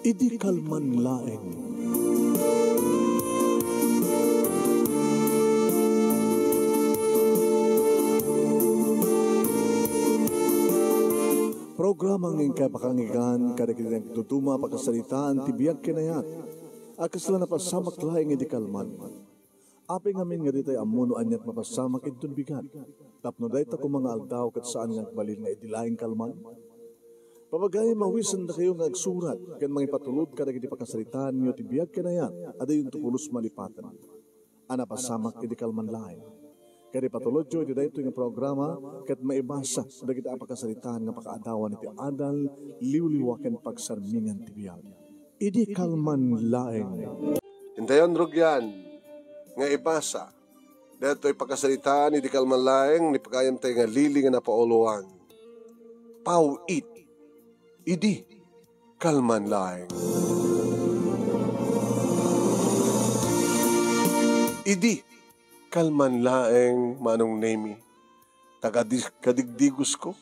Idi kalman laeng. Programa ng kapakangigan, kadakilang tutuma pakasalitaan, tibiyag kinayat, akas lang napasamak laing idi kalman. Api ngamin nga ditay amuno anyat mapasamak itun bigat. Tapno dayta ko mga aldaw kat saan nga balil nga idilaing kalman. Papagay mawisan na kayo nga agsurat, kan mga ipatulod ka na pakasalitaan nyo tibiyag kinayat, ada yung tukulos malipatan. Ana pasamak idi kalman laing. Kaya patulod jo, iti dahito yung programa, kat maibasa, na kita apakasalitaan nga pakaadawan iti adal, liwliwakan pagsarmingan tibiyag. Idi kalman laeng. Intayon rugyan, nga ibasa, dahito ipakasalitaan, idi kalman laeng, ni pagayam tayo nga lili nga napauluan. Pauit, idi kalman laeng. Idi kalman laeng manong nemi, kadigdigos ko.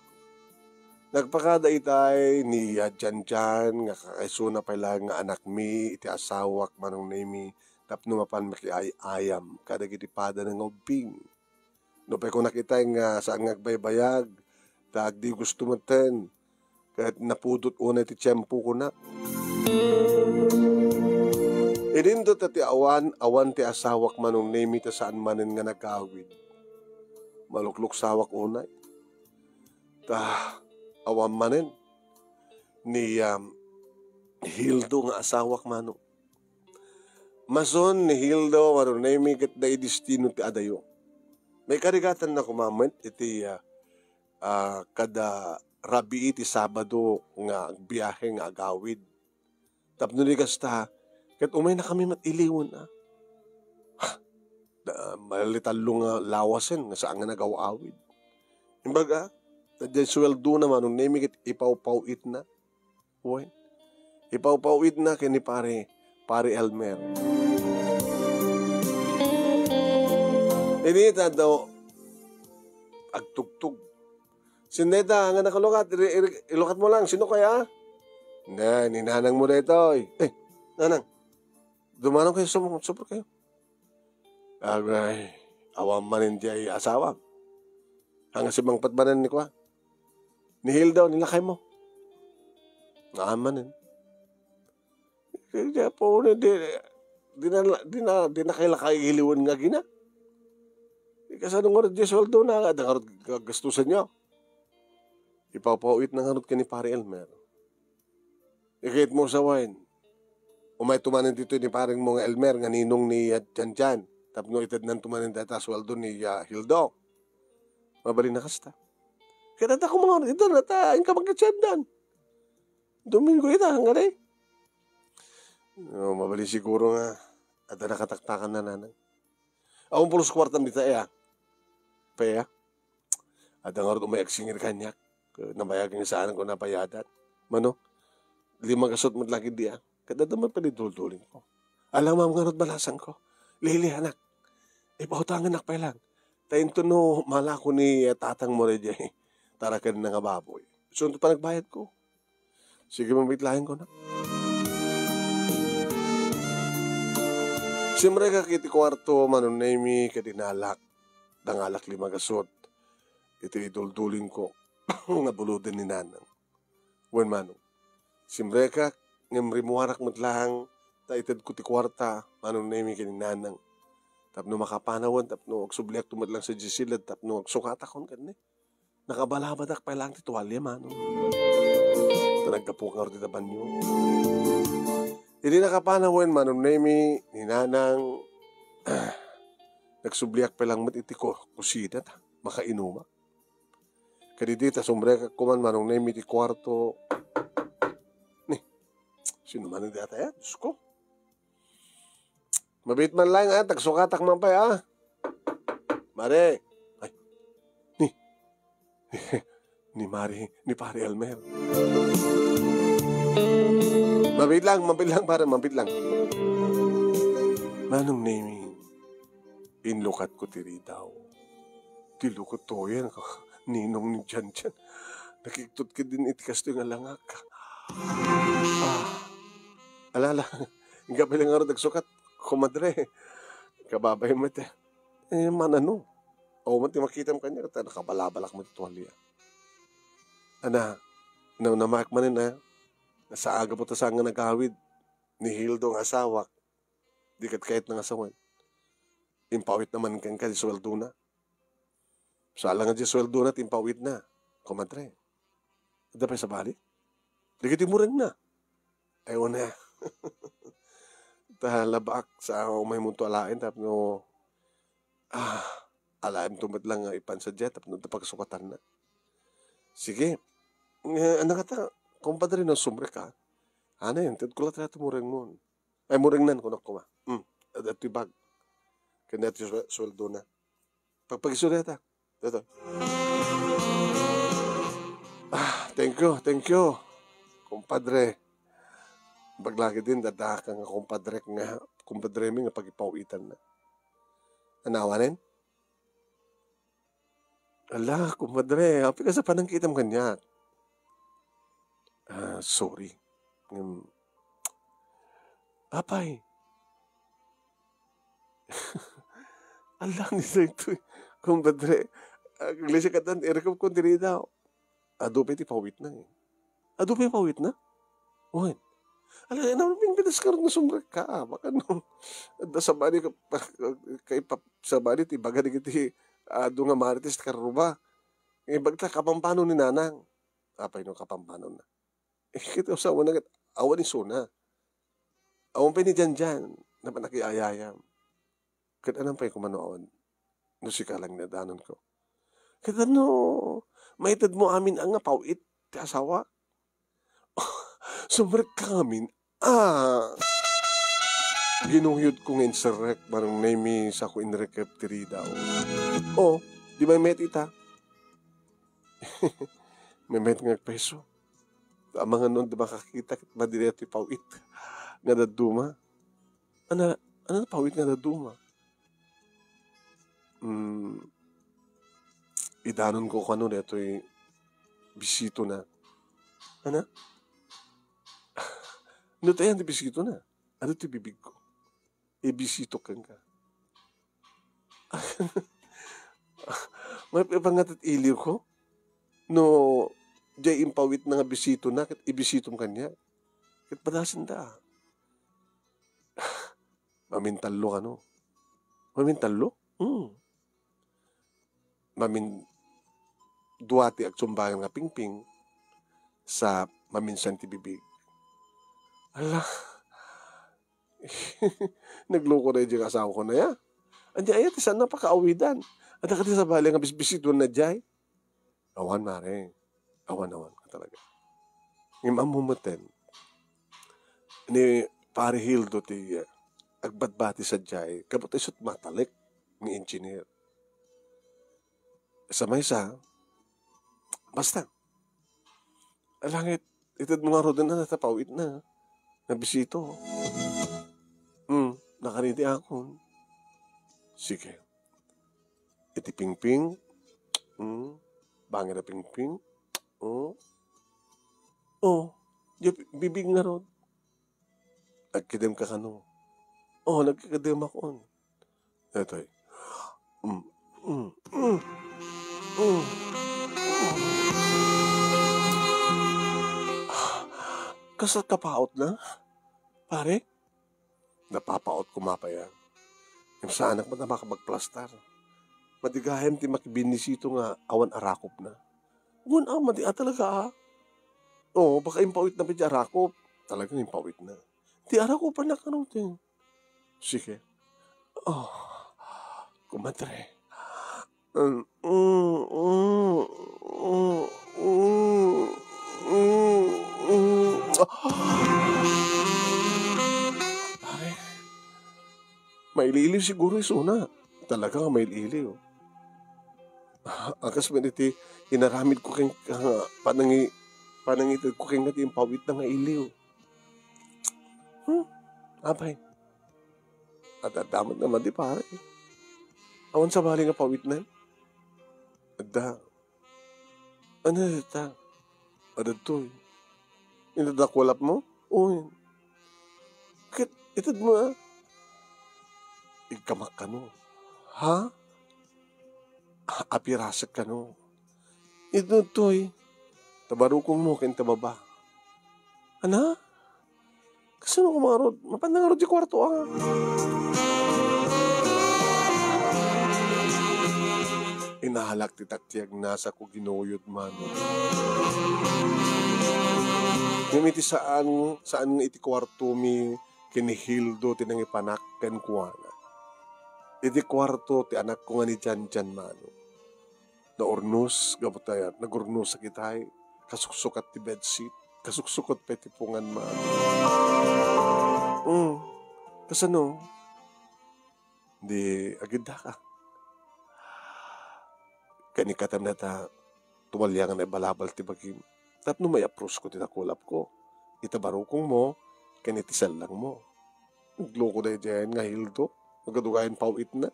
Nagpakada itay ni Jan-Jan, nga kakaisuna pa lang nga anak mi, iti asawak manong nemi, tapno mapan makiayam, kadagitipada ng ubing. No pa ko nakita nga saan ngagbaybayag, tagdigos tumaten, kahit napudot una iti tiyempo ko na. Inindot at awan ti asawak manong nemi ta saan manin nga nagawid. Malukluk sawak unay. Ta awan manin ni Hildo nga asawak manong. Mason ni Hildo manong nemi kat da idistino ti adayo. May karigatan na kumament iti kada rabi iti Sabado nga biyahe nga agawid. Tapno ni kasta kat umay na kami matiliwan na. Malitalong nga lawasin nga saan nga nagawawid. Imbaga, tadyan sweldo naman nung nemi kit ipaw-pawit na. Uy, ipaw-pawit na kini pare Elmer. Inita daw agtugtog. Sineta nga nakalukat, ilukat mo lang, sino kaya? Na, ninanang mo na ito. Nanang, dumanong kayo, super kayo. Agay, awam manin di asawa. Hanga si Mang Patbanan ni kwa. Nihil daw, nilakay mo. Naaman Kaya po, di na kaila kahiliwan nga gina. Kasi anong oras di sweldo na, ang gastusan nyo. Ipapawit na nga ka ni pare Elmer. Ikit mo sa wine. Umay tumanin dito ni parang mga Elmer, nga ninong ni Jan-Jan. Tapno itad nang tumanin data sweldo ni Hildo. Mabali na kasta. Kaya data ko mga ito, natain ka magkatsandan. Domingo ito, hanggang eh. Mabali siguro nga. At nakataktakan na nanang. Awang pulos kwartam dito Paya. At ang harot umayaksingir kanyak. Nabayagin saan ko napayadat. Mano? 5 kasot mo lagi diya. Kadadaman pa ni dulduling ko. Alam mo nga balasan ko. Lili anak. Ipahutangan anak pa lang. Tayin to no malako ni tatang mo rin dyan. Tarakan na nga baboy. So pa nagbayad ko. Sige mabitlahin ko na. Siyempre kakiti kwarto manunemi kadinalak. Dangalak 5 kasot. Ito idulduling ko. Nga buludin ni nanang. Wen manong. Siyempre ka ngemrimuharak matlang. Taitad ko ti kwarta. Manunemi kaninanang. Tapno makapanawan, tapno agsubliak tumadlang sa Gisilad, tapno agsukatakon ka ni. Nakabalabadak pa lang ti tuwalya, mano. Ito nagkapuk nga rin taban nyo. Hindi nakapanawan, manong nemi, ninanang, nagsubliak pa lang matiti ko, kusida, makainuma. Kadidita, sumbreka kuman, manong nemi, ti kwarto. Ni, sino man hindi ata yan? Diyos ko. Mabit man lang tagsukatak man pa Mare. Ay. Ni pare Elmer. Mabit lang para mabit lang. Manong naming inlukat ko tiri daw. Tilukot to yan ko. Ninong ni Jan-Jan. Nakiktot ka din itikas to yung alangak. Alala, gabi lang nga nagsukat, kumadre, kababay mo ito. Manano, o man ti makita mo kanya, nakabalabalak mo ito tuwalya. Ana, namak manin na, nasa aga po ta sa nga nagawid, ni Hildo ang asawak, di kat kahit ng asawan. Impawit naman kan ka, di sweldo na. Sala nga di sweldo na, impawit na. Kumadre. Ada pa sa bali? Di kiti mo rin na. Ayaw na. Talabak sa may munto alain, tapos no, alain tumad lang ipan sa jet, tapos no, pagsukatan na. Sige. Anak kata, kumpadre no, sumre ka. Ano yun, kulat na ito mureng mo. Ay, mureng nan, kunak ko ma. At ibag. Kaya natin sweldo na. Pagpagisuleta. Ito. Thank you. Kumpadre. Baglagi din, dadaka nga kumpadre mi nga pagipawitan na. Anawanin? Ala, kumpadre, happy ka sa panangkitam kanya. Sorry. Apay. Alang nito ito. Kumpadre, glesya ka tan, irakap ko diri daw. Adobe ti pawit na eh. Adobe pawit na? Uwan. Alam, namin pinas ka rin na sumrek ka. Baka nung, sa bali ka, kay sa bali ti, baga di kiti, nga marites karuba. Bagta kapampano ni nanang. Apay no kapampano na. Kita usawa na, awan ni Sona. Awan pa ni Janjan, na panakiayayam. Kaya anong pa'y kumanoon? No si kalang nadanon ko. Kaya no, maitad mo amin ang pawit, ti asawa. Sumrek kami, ginuhyod ko ngayon sa rek, marang naimi sa ko inrekep tiri daw. Di ba met ita? May met nga peso. Ang mga nun, di ba kakita, madiri at pawit. Nga daduma. Ano na pawit nga daduma? Idanon ko kano na ito'y bisito na. Ano? Ano tayo, di bisito na. Ano ito bibig ko? Bisito kang ka. May pangatat iliw ko. No, jay impawit na nga bisito na, kat ibisitom kanya. Kat padasin da. Mamintalo ka no. Mamintalo? Duwati at sumbayan nga pingping sa maminsan ti bibig. Ala, nagloko na yung asawa ko na ya. Andiyan ayat, saan napakaawidan. At nakati sa bali nga bisbisito na jay. Awan mare. Awan ka talaga. Ng mamumutin. Ni pare Hildo ti agbatbati sa jay. Kabot isot matalik ni engineer. Sa may isa, basta. Alangit, itad mga rodan na natapawit na. Nabisito. Nakariti ako. Sige. Iti pingping. Bangin na pingping. Bibig nga ron. Nagkidem ka kano. Nagkikidem ako. Ito'y. Kasat kapaot na? Pare? Napapaot kumapaya. Yung sa anak mo na makapagplastar. Madigayam ti makibinisito nga awan arakop na. Gun madi talaga baka impawit na pa di arakop. Talagang impawit na. Di arakop pa na kanutin. Sige. Kumadre. Pare, may ililiw siguro yung suna. Talaga may ililiw. Akas man iti, inaramid ko keng panangitid ko keng ngati yung pawit na nga iliw. Apay. At damat naman di pare. Awan sa bali nga pawit na. Ada. Ano ita? Ada to. Inadakwalap mo? Itad mo ikamak ka no. Ha? Apirasak ka no. Ito to'y, tabarukong mo kin tababa. Ana? Kasano ko mga rod? Mapandang rod di kwarto Inahalak ti taktiyag nasa ko ginuyod man. Ngumiti saan nga iti kwarto mi kinihildo tinangipanak ken kuwana. Iti kwarto ti anak ko nga ni Jan mano. Naurnos, gabutayan, nagurnos sa kitay, kasuksukat ti bedsheet, kasuksukot pa ti pungan mano. Kasano? Di agad ka. Kanikatam na ta, tuwalyangan ay balabal ti bagim. Tapno may approach ko tinakulap ko. Itabarukong mo, kanitisal lang mo. Nagloko na dyan nga hildo. Magadugayan pawit na.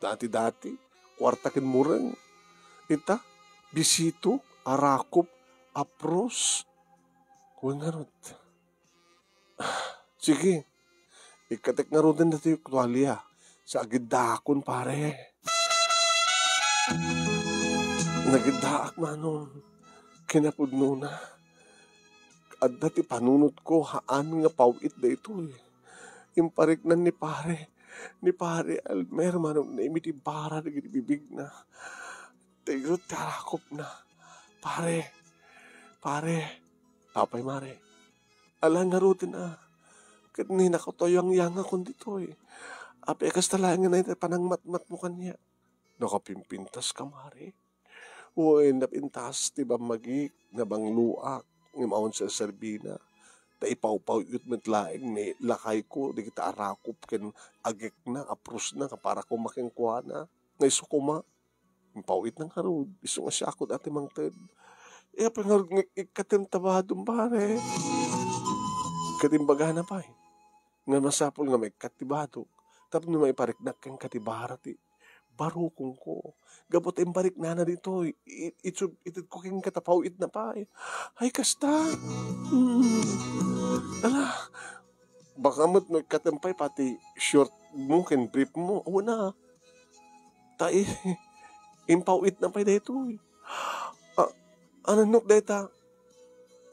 Dati-dati, kwartakin murang. Ita, bisito, arakop, apros. Kuwan nga rod. Sige, ikatek nga rod na tayo tuwalya. Sa agidakon pare. Nagidaak manon. Kinapudno na. At dati panunot ko, haan nga pawit da ito Impariknan ni pare. Ni pare, Almer, manong naimiti bara na ginibibig na. Tigro, tarakop na. Pare. Apay mare. Alang nga rutin Kat ninakotoyang yang akong dito Apay kas talayan na ito, panang matmat mo kanya. Nakapimpintas ka mare. Uy, napintas, tiba magik, nabang luak, ngimawon sa Serbina. Ta ipaw-paw yut metlaing ni lakay ko, di kita arakop, ken agek na, apros na, kapara ko makengkwa na. Ngay sukuma, impawit ng harod, iso nga siya ako dati mang ted. Apa nga ikatintabadong pare. Katimbaga na pa Nga masapol nga may katibado. Tapos may pariknak kang katibarati. Barukong ko. Gabot ang barik na dito. Itid ko king katapawit na pa Ay, kasta. Ala. Baka mo't may katampay pati short mo, ken brief mo. O na. Tai. Impawit na pa dito Ananok deta?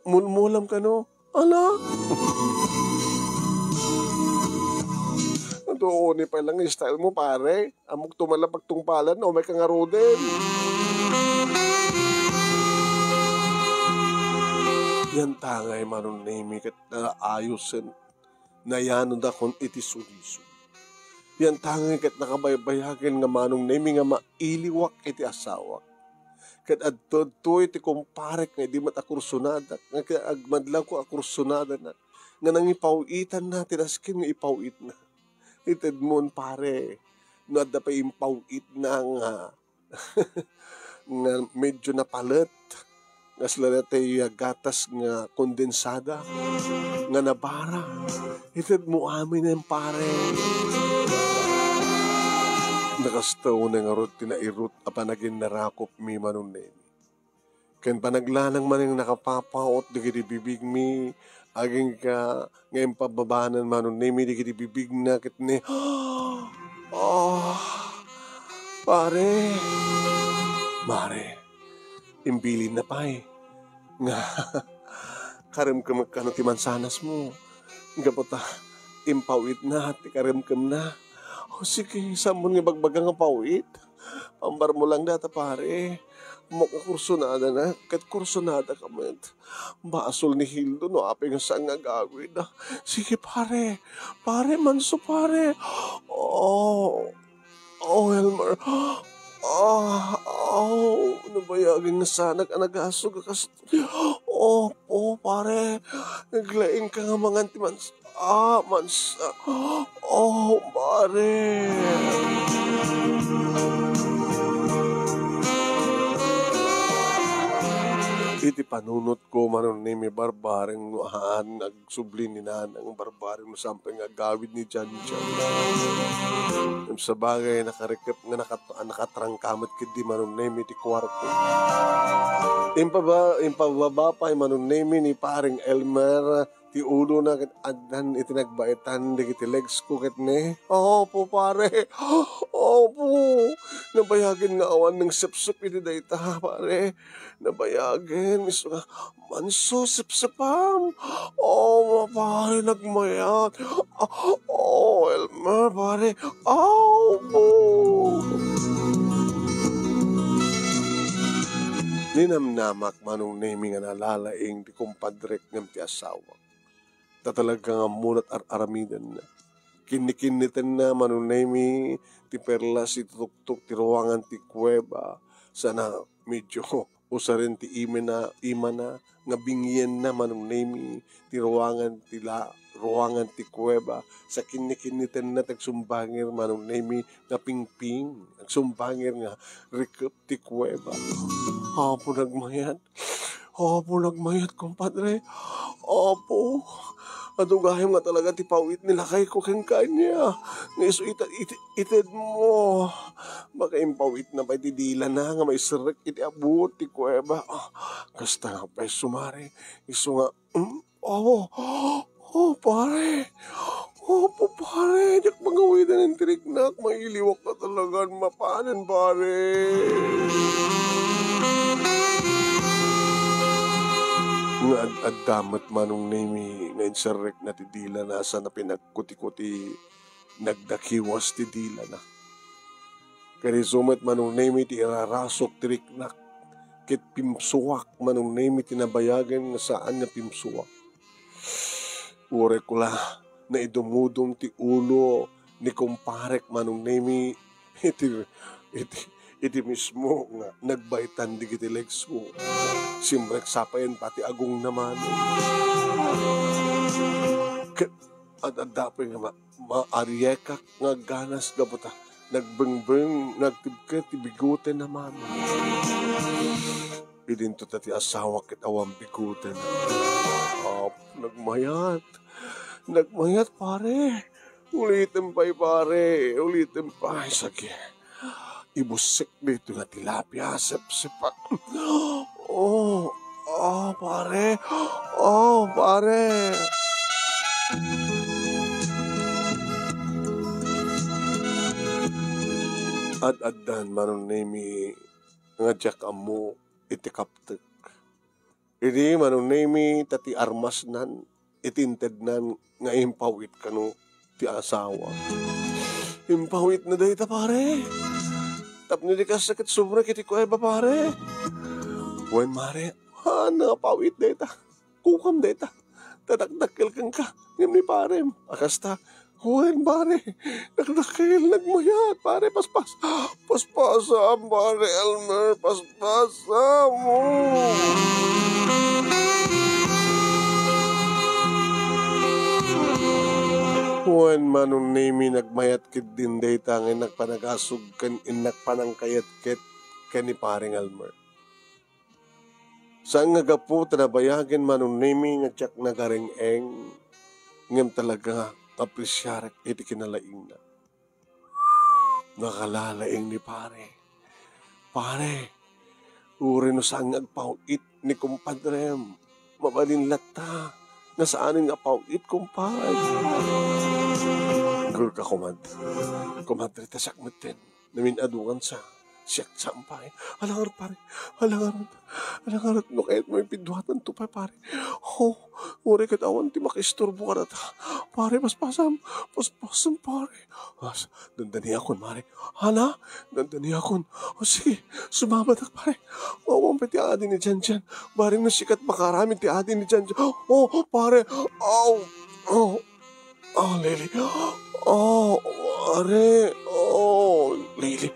Mulmulam ka no? Ala. Doon pa lang yung style mo, pare. Amok tumalapag tungpalan, may kangaro din. Yan tangay manon nimi kat naayosin na yanon da kon itisuliso. Yan tangay kat nakabaybayakin nga manong nimi nga mailiwak iti asawa. Kat adto iti kumparek nga di matakursunada. Nga agmadlaw ko akursunada na. Nga nangipawitan na, tinaskin nga ipawit na. Ited mon pare, no adda pa impawit na nga, nga medyo napalit, nga sila natay gatas nga kondensada, nga nabara. Ited mo amin na yung pare. Nakastaw na nga rot, tinairot, apanagin narakop mi manunin. Ken panaglanang man yung nakapapaot, di bibig mi, aging ka ngayon pababanan manon nemi di bibig na kit ni pare mare imbilin na pa nga karem ka magkano ti mansanas mo gapota impawit na ti karem kam na sige samon nga bagbagang nga pawit pambar mo lang data pare makakursunada na, kat kursunada ka man. Basol ni Hildo, no, api nga saan nga gagawin na. Sige pare, manso pare. Elmer. Nabayagin nga sana ka nagasog. Pare, naglaing ka nga mga antimans. Pare. Iti panunot ko manon ni may barbaring nuhaan nagsublin ni nanang barbaring no sampay nga gawid ni Jan. Sa bagay nakarekep nga nakatrangkamot kid di manon ni may ti kwarto. Impababa pa manunemi ni paring Elmer ti ulo na ket addan itinagbaitan digiti legs ko ket ne. Opo pare. Opo. Nabayagin nga awan ng sepsep iti dayta pare. Nabayagin isu nga manso sepsepam. Oh pare nagmayat. Oh Elmer pare. Opo. Ninamnamak manong nemi nga nalalaing di kumpadrek ngam ti asawa. Tatalaga nga munat aramidan na. Kinikinitan na manong nemi ti perlas iti tuktok ti ruangan ti kuweba. Sana medyo usarin ti ima na nga bingyen na manong nemi ti ruangan ti kuweba. Sa kinikinitan na tagsumbangir manong nemi nga pingping. Nagsumbangir nga rikep ti kuweba. Opo nagmayat. Opo nagmayat, kumpadre. Opo. Adugayom nga talaga ti pawit nila kay ko ken kanya. Nga iso ited mo. Baka impawit na pa iti dila na nga may sirek iti abot ti kuweba. Kasta nga pa sumari. Iso nga, oh pare. Opo pare. Diyak magawidan ng tiriknak. Mailiwak ka talaga mapanan pare. Nga ad-damat manong nemi nga insarek na ti dila na sa na pinagkuti-kuti nagdakiwas ti dila na. Kaya sumat manong nemi ti irarasok ti riknak kit pimsuwak manong nemi tinabayagan nga saan nga pimsuwak. Ure ko la na idumudong ti ulo ni kumparek manong nemi iti mismo nga nagbaitan di kiti legs mo. Simrek sapayan pati agong naman. At adapay nga maaryekak nga ganas gabuta. Nagbengbeng, nagtibket, ibiguten naman. Idinto tati asawa kit awang biguten. Nagmayat. Nagmayat pare. Ulitin pa'y pare. Ulitin pa'y sige. Ibusik dito na tilapia, sep-sepak. Pare. Pare. Ad-addan manon nemi nga jak amu iti kaptek. Idi manon nemi tati armas nan itinted nan nga impawit kano ti asawa. Impawit na dayta pare. Tapno di ka sakit sobra kiti kuweba pare. Wen mare, napawit deta. Kukam deta. Tadakdakil kang ka. Ngam ni pare. Akasta, wen pare. Nagdakil, nagmayat. Pare, paspas. Paspasam pare, Elmer. Paspasam mo. Wen manong nemi nagmayat kit din dayta nga nagpanagasog kan inagpanangkayat kit ni paring Elmer. Saan nga gapo tanabayagin manong nemi nga tiyak nagaring-eng ngem talaga apresyarek iti kinalaing na. Nakalalaing ni pare. Pare, uri no saan nga agpawit ni kumpadrem. Mabalin lata. Nasaanin nga pawit kumpad. Gul ka kumadre. Kumadre tasak matin. Namin adukan sa siyak sampay. Alangarot pare. Alangarot no kahit may pidwatan to pa pare. Uri katawan ti makisturbo ka na ta. Pare paspasam pare. Dandani akon pare. Hala? Dandani akon. Sige, sumabat ak pare. Wawang ti adi ni Jan. Baring na sikat makaramid ti adi ni Jan. Pare. Lili. Pare. Lili.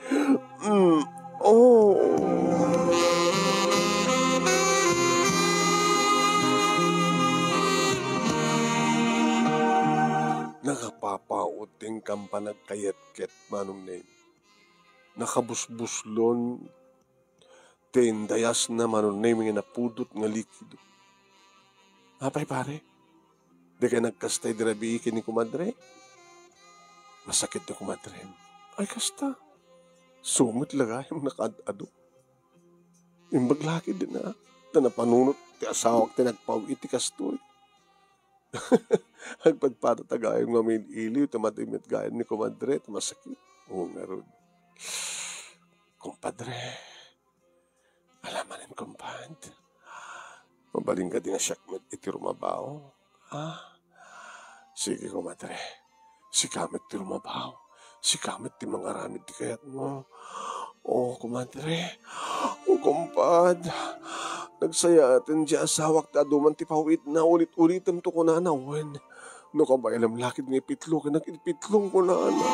Nakapapaoting kang panagkayat-ket manong name. Nakabusbuslon tendayas na manong name nga napudot nga likido. Apay pare, di ka nagkastay dirabi kini kumadre? Masakit na kumadre. Ay kasta, sumit lagayang nakadado. Imbaglaki din na. Tanapanunot, ti asawak tinagpaw iti kastoy. Agpadpatatagayong mamin iliw, tamatimit gayan ni kumadre, tamasakit. Oo nga ron. Kumpadre, alamanin kumpad. Mabaling ka din nga siyakmet iti rumabaw. Sige kumadre, si kamit ti rumabaw. Si kamit ti mangaramid ti kayat mo. Kumadre. Kumpad. Nagsaya atin di asawak ta duman ti pawit na ulit-ulitam to ko na anawen. No ka ba ilam lakid ng ipitlo ka nag-ipitlong ko na ana.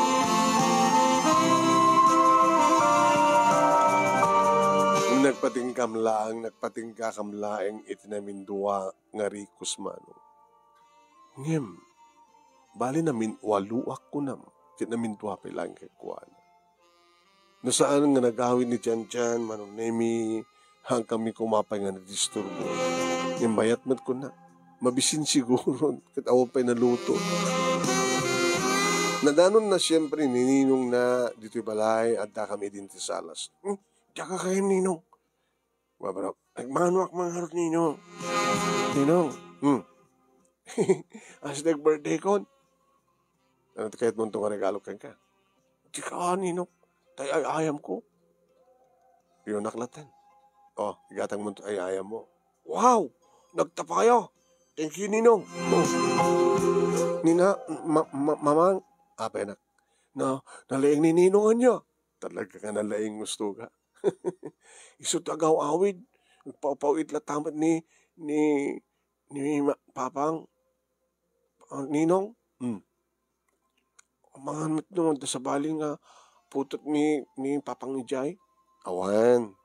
Nagpatingkakamlaeng itinamindua nga rikos mano. Ngem, bali namin waluak ko nam, tinamindua pa lang kay kuwan. No saan nga nagawin ni Jan manunemi, hang kami kumapay nga na-disturbo. Ngem bayat mat ko na, mabisin siguro, katawa pa'y naluto. Nadanon na siyempre nininong na dito'y balay at da kami din ti salas. Tsaka kayo ninong. Wabara, nagmano ak mga harot ninong. Ninong, as nag-birthday kon. Ano kahit mo itong regalo kan ka? Di ka ninong, tayo ay ayam ko. Yun naklatan. Igatang mo ay ayam mo. Wow! Nagtapayo! Thank you, ninong. Nina, mamang, anak. No, nalaing ni ninongan niya. Talaga ka nalaing gusto ka. Iso tagaw awid. Nagpapawid latamat ni papang ninong. Mga mit nung sa baling nga putot ni papang ni Jai. Awan.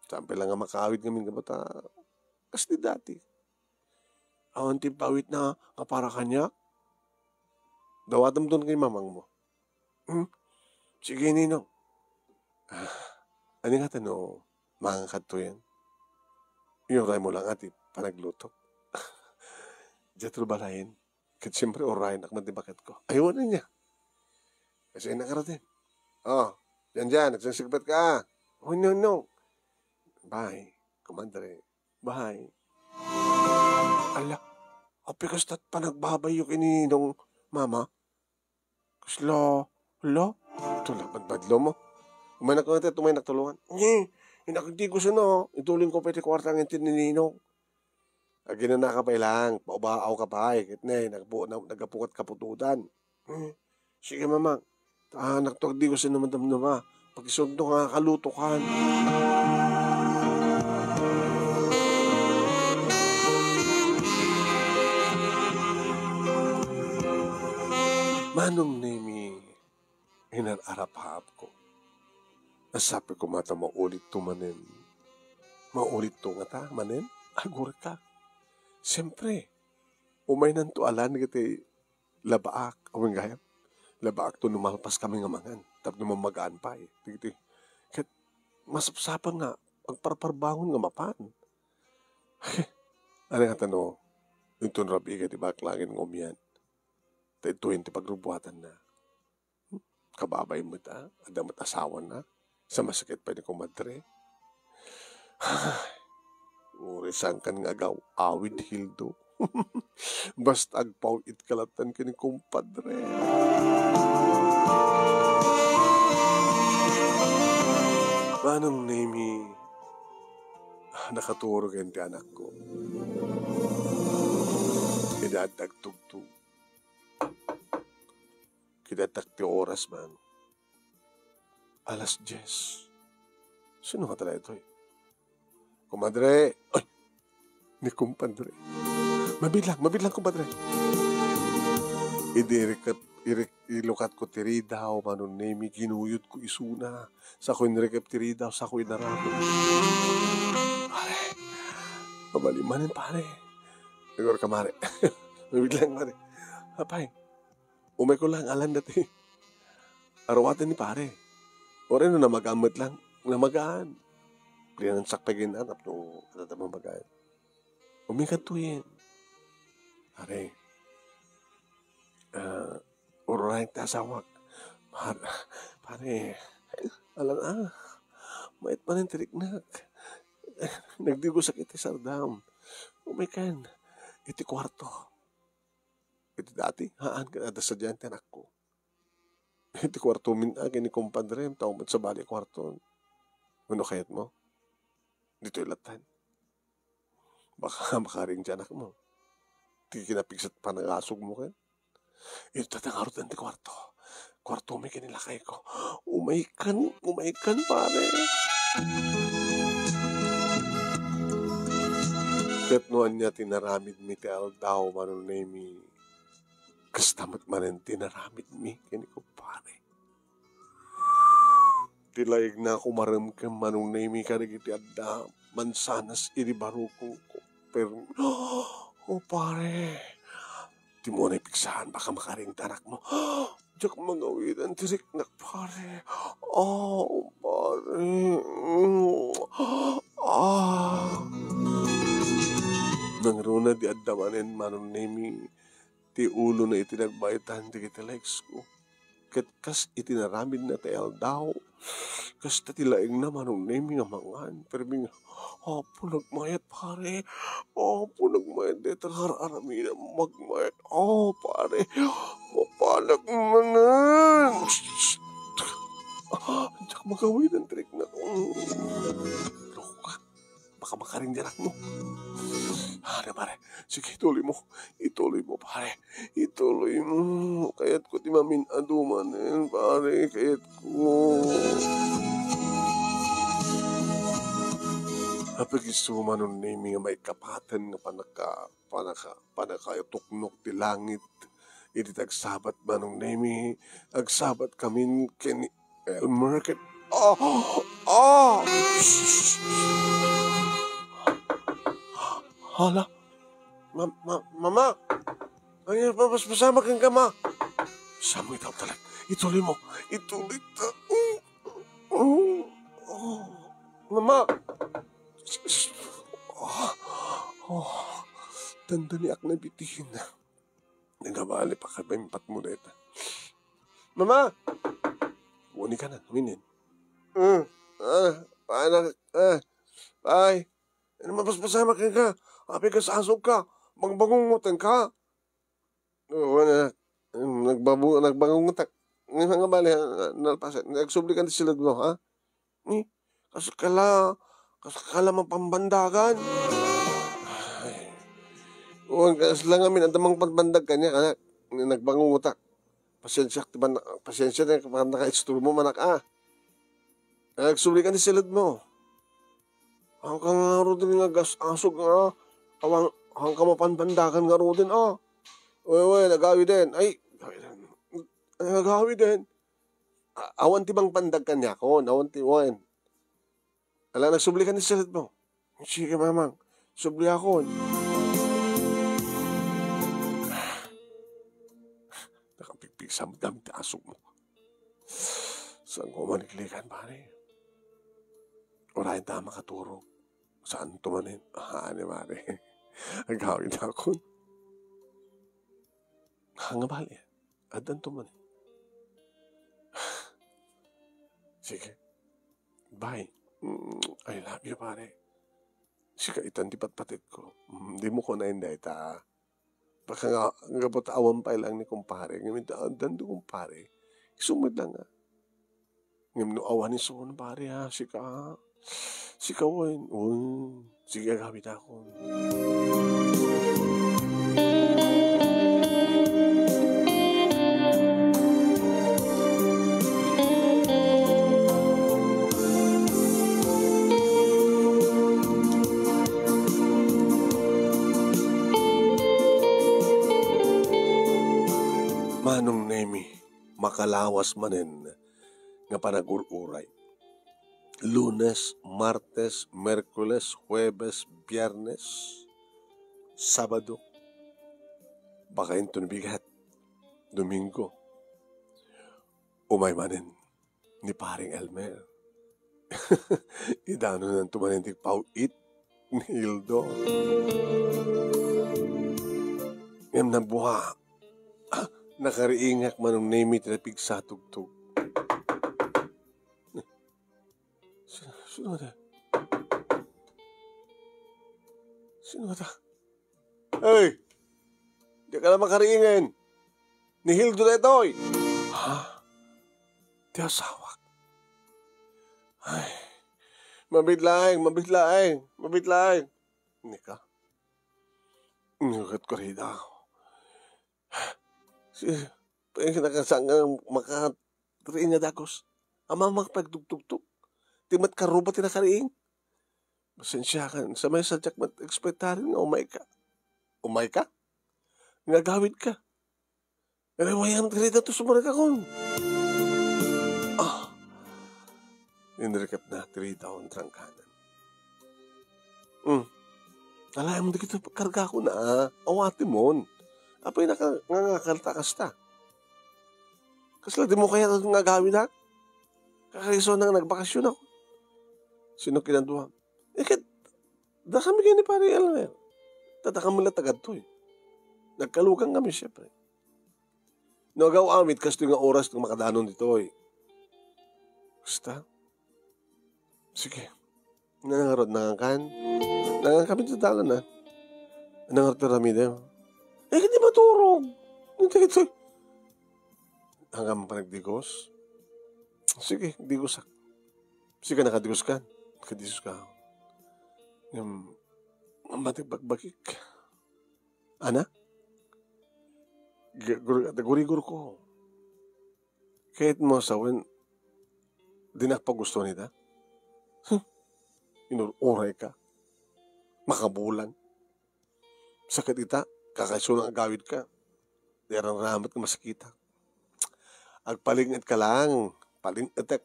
Sampai lang nga makawid kami nga bata. Kasi dati. Awan timpawid na para kanya. Dawatam doon kay mamang mo. Sige ninong. Ano nga tanong, mga kato yan? Yung ray mo lang ati, panagluto. Jatro balayin. Kat siyempre orayin, nakmadibakat ko. Ayaw na niya. Kasi nakarating. Dyan, nagsasigbat ka. No. Bye, kumandre. Bye. Ala, apikas tat panagbabayo kininong mama. Kasla, hala, tulabad-badlo mo. Umanak ko natin, tumay nagtulungan. Inakagdi ko siya no. Ituling ko pa iti kwartang yung tinininong. Agin na nakapay lang. Paubaaw ka pa eh. Kitne, nagapukat kaputudan. Sige mama. Nagtagdi ko siya naman damdama. Pag-isog to nga kalutukan. Manong nemi hinararap-hap ko. Nasabi ko mata maulit to manin. Maulit to nga ta manin? Agur ka. Siyempre, umay nanto alan kiti labaak. Awang gayam. Labaak to numalpas kami nga mangan. Tapos numamagaan pa eh. Tigiti. Kat masapsapan nga. Pagparparbangon nga mapan. Ano nga tanong? Yung tunrabi ka di baklangin ngumyan. Ito yung pagrubuhatan na. Kababay mo ta. Adamat asawan na. Sa masakit pa ni kumadre. Urisan kan nga gaw awid hildo. Basta agpaw itkalatan ka ni kumpadre. Manong nemi nakaturo kayo ti anak ko. Idadag tugtug. Kidatak ti oras man. Alas 10. Sino ka talaga ito eh? Kumadre. Ay! Ni kumpadre. Mabilang kumadre. Ilukat ko tiridaw, manon nemi, ginuyod ko isuna. Sa ko inrekap tiridaw, sa ko inarapon. Pare, mabalimanin pare. Siguro ka mare. Mabilang mare. Apay, umay ko lang alam dati. Arawatan ni pare. O rin na magamit lang. Namagaan. Kaya nang sakpagin anap no katatamang magaan. Umikatuin. Pare. Urahin tasawag. Pare. Alam mait man ang tiriknak. nagdigo sa iti sardam. Umikan, iti kwarto. Iti dati, haan ka na sa dyan anak ko. Iti kwarto min agin ni kumpadre, tawag sa bali kwarto. Ano kayat mo? Dito ilatan. Baka makaring dyan anak mo. Di kinapigsat pa ng asog mo kan. Ito tatangarot ang ti kwarto. Kwarto may kinilakay ko. Umaikan pare. Kat noan niya tinaramid mi ti aldaw manunay mi. Kastamat manen tinaramid mi. Kini ko pare. Tilaig na kumaram ka manunay mi karigiti adda. Mansanas iribaruko ko. Pero, oh pare. Di mo na ipiksahan, baka makaring tanak mo. Diyak magawid ang tirik na pare. Oh, pare. Nang runa di adamanin manunemi, ti ulo na itinagbaytan di kita legs ko. Kat kas itinaramid na tayo daw. Kas tatilaing na manunemi nga mangan. Pero nga, po nagmayat pare. Po nagmayat. Dito hararami na magmayat. Pare. Mapalag manan. Diyak magawin ang trik na. Loko ka. Baka makaring diyak mo. Pare. Sige, ituloy mo. Ituloy mo, pare. Ituloy mo. Kaya't ko ti mamin aduman. Pare, kaya't ko. Kapag isuman nun nga may kapatan nga panakatuknok ti langit. Iti tagsabat manong nemi. Agsabat kami kini Elmer. Hala. Mama. Ay, pasama kang kama. Samoy daw talag. Ituloy mo. Ituloy ta. Mama. Tanda ni ak na bitihin na. Nagabali pa ka ba yung pat mo na ito? Mama! Wani ka na, minin. Ay, mapaspasama ka. Api ka sa asog ka. Magbangungutan ka. Wala. Nagbangungutan. Nga bali, nalpasan. Nagsublikan sila mo, ha? Kasakala mapambandagan. Huwag lang amin, ang damang pagbandag kanya, anak. Nagbangungutak. Pasensya na kapag naka-istro mo, manak, Nagsublikan sila mo. Ang ka nga ro din nga asog nga. Ang ka mapanbandagan nga ro din, Uy, nagawi din. Ay, nagawi din. Awan ti bang pandag kanya ko, awan ti wan. Alam, nagsubli ka ni silat mo. Sige, mamang. Subli ako. Nakapigpig sa dami ti asog mo. Saan ko maniklikan, pare? Wala yung tama katuro. Saan tumanin? Ni pare. Ang gawin ako. Nga bali. Adan tumanin. Sige. Bye. I love you, pare. Sika itan di patpatit ko. Di mo ko na hindi ta. Baka nga po awan pa lang ni kumpare. Ngayon adan do kumpare. Sumad lang Ngayon awan ni son pare ha. Sika. Sika wan. Sige gamit ako. Manong nemi, makalawas manen nga panagururay. Lunes, Martes, Merkules, Huwebes, Biyernes, Sabado, baka inton bigat, Domingo, umay manen ni paring Elmer. Idano nang tumanintig pauit ni Hildo. Ngam na buha. Nakariingak manong nemi trapig sa tugtog. Sino na? Sino ka ta? Hey! Di ka na makariingin. Ni Hildo na ito, eh. Ha? Di asawak. Ay, mabitlaing. Hindi ka. Nukit ko rin ako. Pwede nakasangang makatariin na dagos. Ama makapagtugtugtug. Timat karuba tinakariing. Masensya ka. Sa may sadyak mat-expectarin na umay ka. Umay ka? Ngagawid ka. Nagawayang tirita to sumarag ako. Inirikap na 3,000 trangkanan. Alay mo dikito karga ko na. Awati mo. Apay nangakaltakas ta. Kasla di mo kaya nga gawin ha? Kakaiso nang nagbakasyon ako. Sino kinanduha? Da kami gini pari alam. Tatakam mo lang tagad to eh. Nagkalugang kami siyempre. Nagaw amit kasto nga oras ng makadanon dito eh. Basta. Sige. Nangarod nangakan. Nangakan kami sa dalan na. Nangarod piramide. Hindi maturog. Hindi ito. Hanggang pa nagdigos. Sige, digos ak. Sige, nakadigos ka. Nakadigos ka. Yung matibagbagik. Ana? Guri-gur ko. Kahit mo sawin, di nakpagusto nita. Inururay ka. Makabulan. Sakit ita, kakaiso na agawid ka. Derang ramat na masakita. Agpalingit ka lang. Palingit.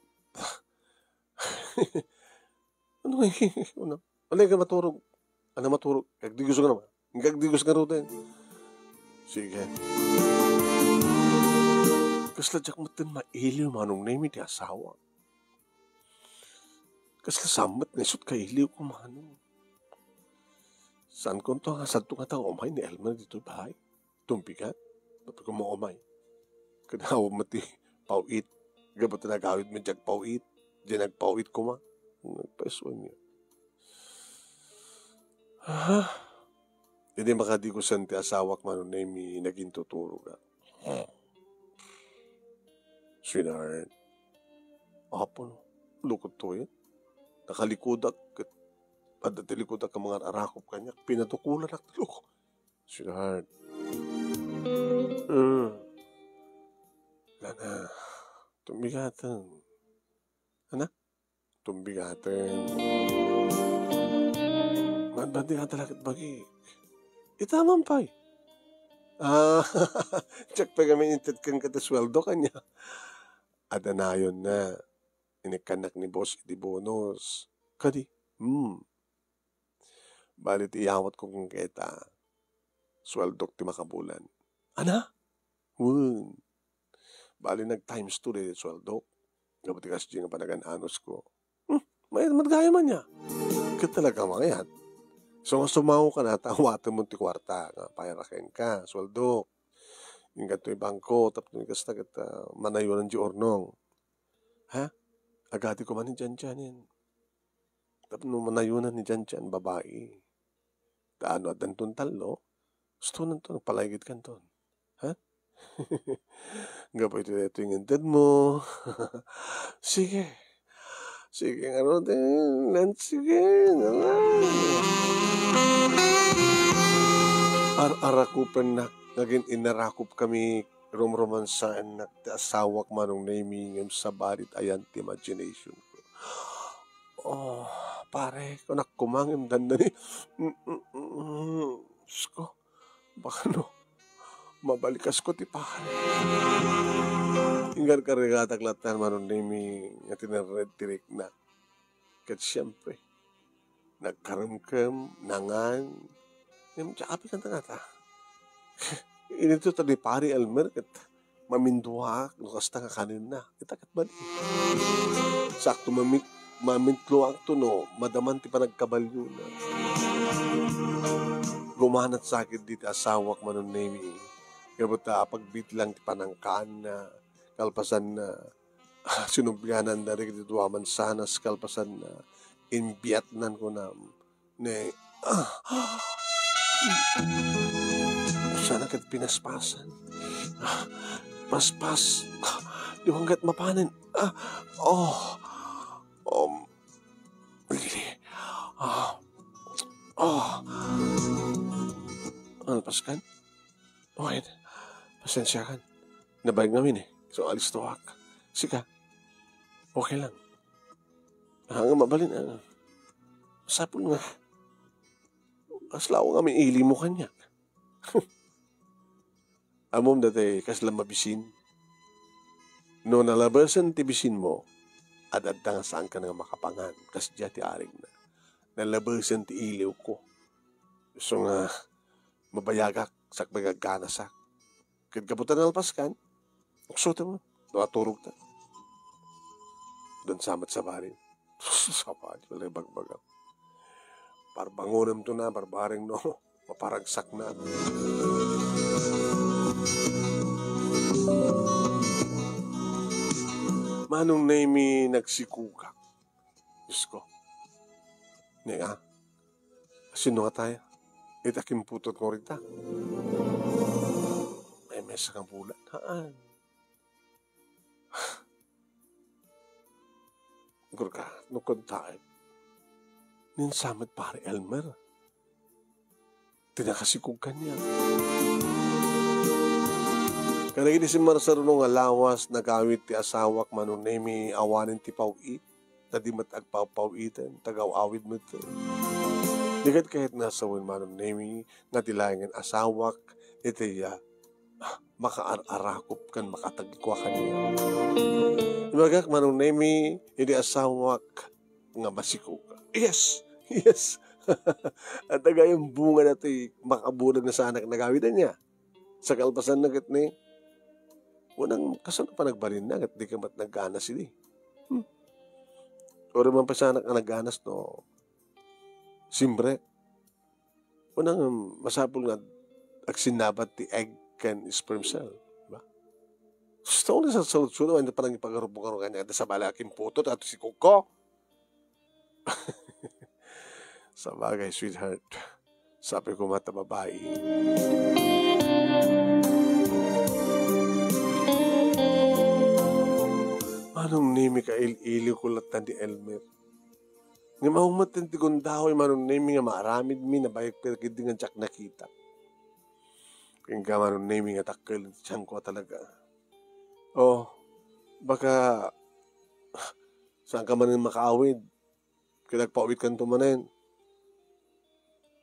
Ano nga? Ano ka maturog? Ano maturog? Kagdigos ka naman. Kagdigos ka rin. Sige. Kasladyak mo din mailiw manong na yung asawa. Kaslasamat na isot kailiw ko manong. Saan ko ito nga sadto nga tao umay ni Elmer dito bahay? Tumpikat? Ba't ko mo umay? Kanawa mati pauit. Gabat na nagawid mo dyan pauit. Diyan nagpauit ko ma. Nagpaisuan niya. Hindi makadigusan ti asawak man na may naging tuturo ka. Sweetheart. Apo, lukot to eh. Nakalikodak. Padatilikodak ka mga arakop kanya. Pinatukulan ak lukot. Sweetheart. Lana. Tumbigatan. Ana? Tumbigatan. Bandi ka talakit bagi. Itaman pa eh. Tsak pa kami intet kang katasweldo kanya. Adanayon na. Inikanak ni boss di bonus. Kadi. Balit iyawat ko kung kita. Sweldok ti makabulan. Ana? Bali nag times 2 rin sweldok. Kapag kasi nga panagan-anos ko. May madgaya man niya. Kaya talaga mga yan. So, sumaw ka na, tawatan mo ti kwarta. Payarakin ka, sweldo. Yung ganito yung bangko, tapos yung kasta manayon ng diornong. Ha? Agati ko man ni Jan-Janin. Tapos nung manayunan ni Jan-Jan, babae. Taano at dantun talo. Gusto na ito, nagpalaygit ka ito. Ha? Gapay ito yung intend mo. Sige. Sige, ano din. Sige. Arakupan na, naging inarakop kami rumromansaan na asawak manong naimingam sa barit ayan ti imagination ko. Oh, pare, kung nakumangim dan na ni, sko, baka no, mabalikas ko ti pare. Ingar karigatak-latan manong naiming nga tinared tirik na. Kat siyempre, nagkaramkam, nangan, yung tsakapi kanta nga ta. Inito ta ni pari Elmer, kat maminduha, lukas ta nga kanin na. Itakat ba di? Sakto mamintlo ang tuno, madaman ti panagkabalyo na. Gumanat sakit dito asawak manon nemi. Kabuta pagbit lang ti panangkaan na, kalpasan na, sinumpianan na rin dito aman sanas, kalpasan na, inbiyatnan ko na, Sana kat pinaspasan. Paspas. Di hanggat mapanin. Oh. Lili. Ano, paskan? Okay. Pasensya kan. Nabayag namin eh. So, alis to hak. Sika. Okay lang. Hanga mabalin. Sapon nga. Kaslaw nga may ili mo kanya. Amom dati kasla mabisin. No nalabasan ti bisin mo, at nga saan ka nga makapangan. Kas diya ti aring na. Nalabasan ti iliw ko. So nga, mabayagak, sak magagkanasak. Kaya kaputan nalpaskan, uksote mo, nakaturog ta. Doon samat sa barin. Sapad, wala bagbagaw. Parbangunam to na, barbaring no, maparagsak na. Manong na imi nagsikukak. Diyos ko. Nga, sino nga tayo? Itakim putot ko rin ta. May mesa kang pulat. Haan. Guru ka, nukod tayo. Ninsamad pare Elmer. Tinakasikukan niya. Kanagin si Marsarunong alawas, nagawit ti asawak manunemi awanin ti pawit, na di matagpapawitan, tagaw-awid mo ito. Digat kahit nasawin manunemi, nga tilayangan asawak, iti makaar-arakop kan makatagikwa kanya. Ibagak manunemi, iti asawak, nga masiko ka. Yes! Yes! At tagayang bunga na ito'y makabulag na sa anak nagawitan niya. Sa kalpasan na ni, unang kasano pa nagbarin na at di ka mat nagganas ini. O rin man pa sa anak na nagganas no, simbre. Unang masapul nga agsinabat ti egg can sperm cell. Diba? Gusto ko na sa salut-sulo, hindi pa nang ipagarupo-garo kanya sa balaking putot at si Kuko. Sa bagay, sweetheart, sabi ko mata babae. Anong nimi ka il-iliw ko latan di Elmer? Nga mahumatan ti gundahoy, manong nimi nga maaramid mi, nabayag perkid di nga tsak nakita. Kaya ka manong nimi nga takkel, tiyan ko talaga. Oh, baka, saan ka man makaawid? Kaya nagpawid kan tumanin.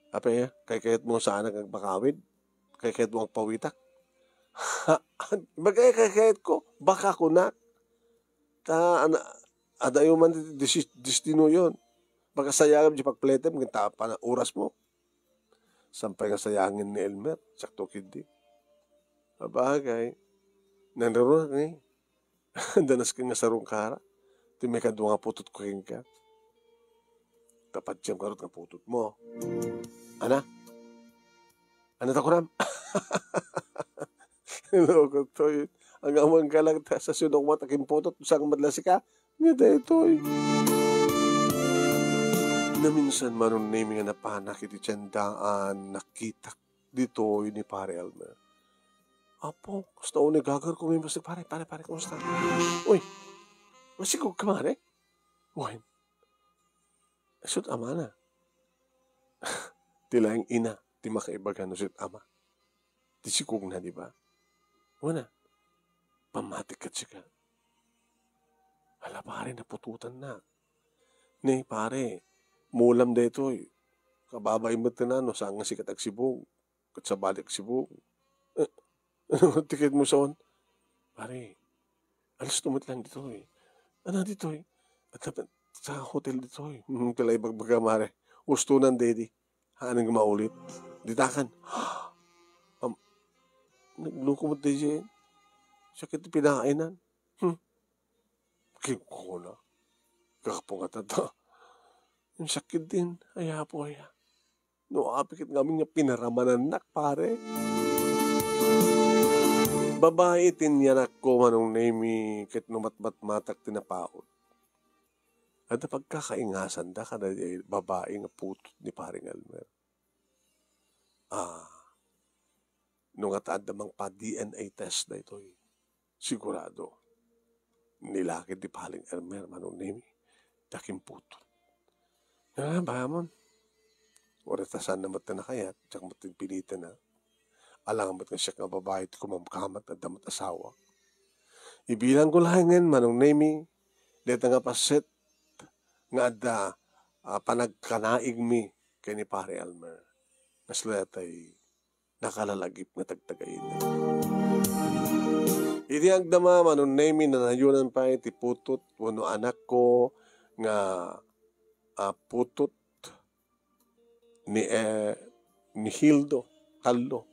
Apa kayat mo sa anak nagpakawid? Kayat mo magpawitak? Magkayat ko, baka ko na. Adayo man destino yun. Baka sayangin di pagpletem, kita pa na oras mo. Sampay nga sayangin ni Elmer, sakto kindi. Mabagay, nandaroon ni. Danas ka nga sarong kara. Timikad mo nga putot ko ka. Tapat siyang karot nga putot mo. Ana? Ano ta ko ram? Loko to yun. Ang amang ka lang sa sunong mataking putot. Saan madlasi ka? Nga ito eh. Na minsan manon naming nga napanak iti tiyandaan nakita dito ni Pare Elmer. Apo, gusto ko nagagar ko may masig. Pare, kumusta? Uy, masigog ka man eh. Uy, asut ama na. Tila yung ina, di makaibagan asut ama. Di sigog na, di ba? Una, pamatik ka siya. Hala pare, napututan na. Ni pare, mulam da ito eh. Kababay mo na, no, saan nga sikat agsibog. Kat sa balik sibog. Tikit mo son. Pare, alas tumit lang dito eh. Ano dito eh? At sa hotel dito eh. Tila ibagbaga mare. Ustunan daddy. Haanang maulit. Ditakan. Nagluko mo tayo sakit pinakainan. Kiko na. Kakapungatan to. Yung sakit din. Aya po aya. No, apikit namin nga pinaramanan nak pare. Babae tinyanak ko manong name kit numatmat-matak tinapaot. At pagkakaingasan da kada babae nga putot ni paring Elmer. Nung ataad namang pa DNA test na ito, sigurado, nilakid ni paring Elmer manunimi, daking putot. Bahamon, waritasan naman na kaya, tsaka matin pilitan na, alangan ba't nga siya nga babae, kumamkamat at damat asawa. Ibilang ko lang ngayon, manunimi, dito nga paset, nga ada panagkanaig mi kay ni pare Elmer. Naslat ay nakalalagip na tagtagayin. Iti agdama manunemi na nayunan pa iti putot wano anak ko nga putot ni Hildo Kallo.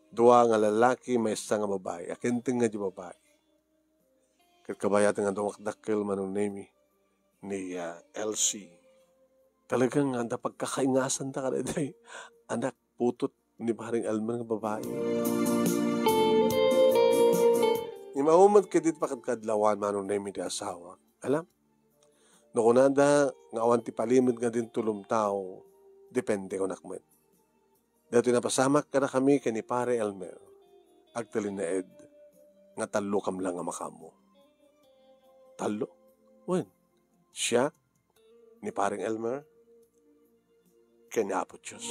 Dua nga lalaki may isa nga babae. Akinting nga di babae. Kabayat nga dumakdakil manunemi ni Elsie. Talagang anda pagkakaingasan ta kada day anak putot ni paring Elmer nga babae. Ni mahumat kadit pakadlawan manon na di asawa. Alam? No kunada nga awan ti palimod nga din tulong tao, depende ko nakmet. Dito napasamak ka na kami kani pare Elmer. Agtalin na ed nga talo kam lang nga makamo. Talo? Wen? Siya, ni paring Elmer, kanya Apo Diyos.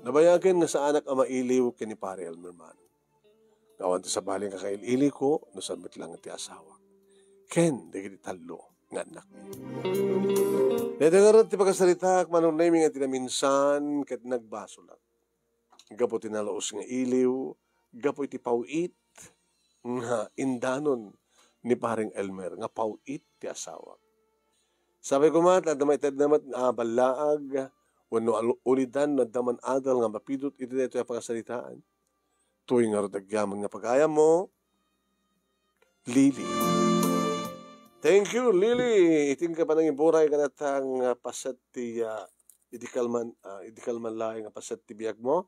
Nabayagan nga sa anak ang mailiw kini pare Elmer man. Nawan sa baling kakailili ko, nasabit lang iti asawa. Ken, di talo, nga anak niya. Nadangarot ti pagkasalita, manong naming at tinaminsan, kat nagbaso lang. Gapo tinalaos nga iliw, gapo iti pauit, nga indanon, ni paring Elmer nga pauit ti asawa. Sabi ko mat, adamay tad namat balaag, wano ulidan na daman adal nga mapidot iti dito yung pangasalitaan. Tuwing nga rodagyaman nga pag-aya mo, Lily. Thank you, Lily. Iting ka pa nang iburay ka natang paset ti idikalman laing paset ti biyag mo.